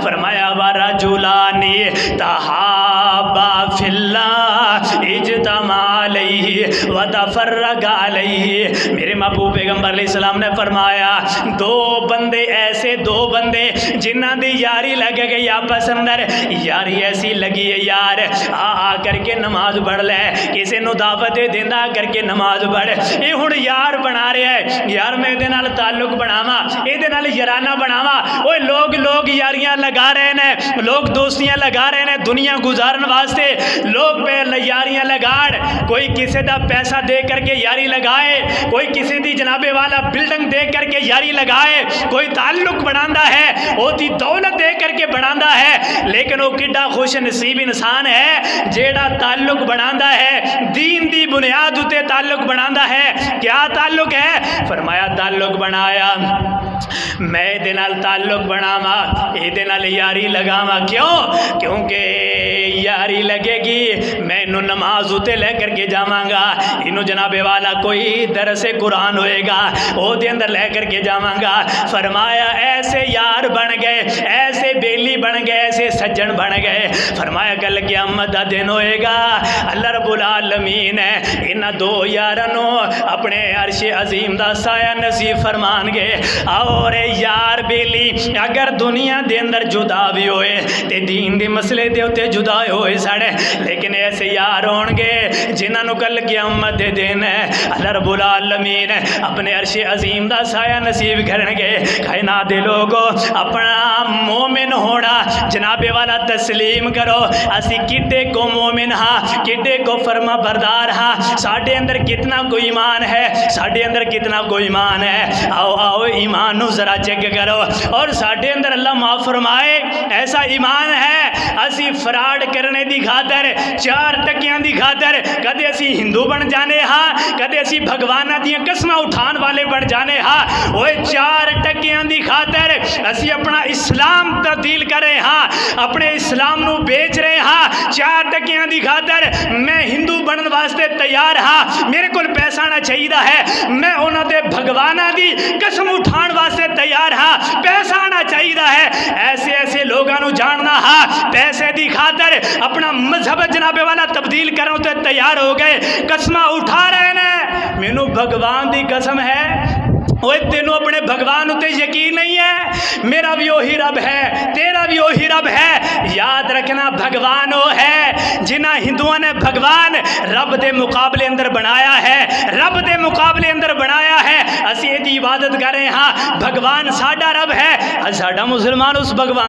فرمایا ورجلانی تحابا فی اللہ اجتمع علیہ وتفرقا علیہ۔ میرے محبوب پیغمبر علیہ السلام نے فرمایا دو بندے جنہ دی یاری لگ گئی آپس اندر، یاری ایسی لگی ہے یار آ کر کے نماز پڑھ لے، کسی نو دعوت دیندا کر کے نماز پڑھ، یہ ہن یار بنا رہا ہے یار میں دے نال تعلق بناواں، اے دے نال یارانہ بناواں۔ اوے لوگ یاریاں لگا رہے ہیں، لوگ دوستیاں لگا رہے ہیں دنیا گزارن واسطے، لوگ پہ یاریاں لگاڑ، کوئی کسی دا پیسہ دے کر کے یاری لگائے، کوئی کسی دی جناب والا بلڈنگ دے کر کے یاری لگائے، کوئی تعلق بناندا ہے وہ دی دولت دے کر کے بناندا ہے، لیکن وہ کڈا خوش نصیب انسان ہے جیڑا تعلق بناندا ہے دین دی بنیاد اتے تعلق بناندا ہے۔ کیا تعلق ہے؟ فرمایا تعلق بنایا میں دے نال تعلق بناواں، اے دے نال یاری لگاواں، کیوں؟ کیونکہ یاری لگے گی میں انہوں نماز اتے لے کر کے جاواں گا، انہوں جناب والا کوئی درس قرآن ہوئے گا وہ دے اندر لے کر کے جاواں گا۔ فرمایا ایسے یار بن گئے، ایسے بیلی بن گئے، ایسے سجن بن گئے۔ فرمایا کل قیامت دا دن ہوئے گا، اللہ رب العالمین انہاں دو یارانوں اپنے عرش عظیم دا سایہ نصیب فرمان گے۔ اور یار بیلی اگر دنیا دے اندر جدا بھی ہوئے تے دین دے مسئلے دے ہوتے جدا ہوئے ساڑے، لیکن ایسے یار ہون گے جنہاں نو کل قیامت دے دن ہے اللہ رب العالمین اپنے عرش عظیم دا سایہ نصیب کرن گے۔ کائنات دے لوگو اپنا مومن ہونا جناب والا تسلیم کرو، اسی کڈے کو مومن ہاں، کڈے کو فرما بردار ہاں، ساڑھے اندر کتنا کوئی ایمان ہے، ساڑھے اندر کتنا کوئی ایمان ہے۔ آؤ ایمان نو ذرا چیک کرو، اور ساڑھے اندر اللہ معاف فرمائے ایسا ایمان ہے اسی فراڈ کرنے دی خاطر، چار ٹکیاں دی خاطر کدے اسی ہندو بن جانے ہاں، کدے اسی بھگوانہ دیاں قسمہ اٹھان والے بن جانے ہاں، وہ چار ٹکیاں دی خاطر اسی اپنا اسلام تبدیل کرے ہاں، اپنے اسلام نو بیچ رہے ہاں، چار ٹکیاں دی خاطر میں ہندو بنن واسطے تیار ہاں، میرے کول پیسہ نہ چاہیے ہے، میں انہاں دے بھگوانہ دی قسم اٹھان واسطے تیار ہاں، پیسہ نہ چاہیے ہے۔ ایسے لوگاں نو جاننا ہاں پیسے دی خاطر اپنا مذہب جناب والا تبدیل کرنے تے تیار ہو گئے، قسمہ اٹھا رہے ہیں مینوں بھگوان دی قسم ہے وہ تینوں اپنے بھگوان اتے یقین نہیں ہے، میرا بھی وہی رب ہے تیرا بھی وہی رب ہے۔ یاد رکھنا بھگوان وہ ہے جنہ ہندوؤں نے بھگوان رب دے مقابلے اندر بنایا ہے، رب دے مقابلے اندر بنایا ہے، اسی دی عبادت کریں ہاں بھگوان ساڈا رب ہے، ساڈا مسلمان اس بھگوان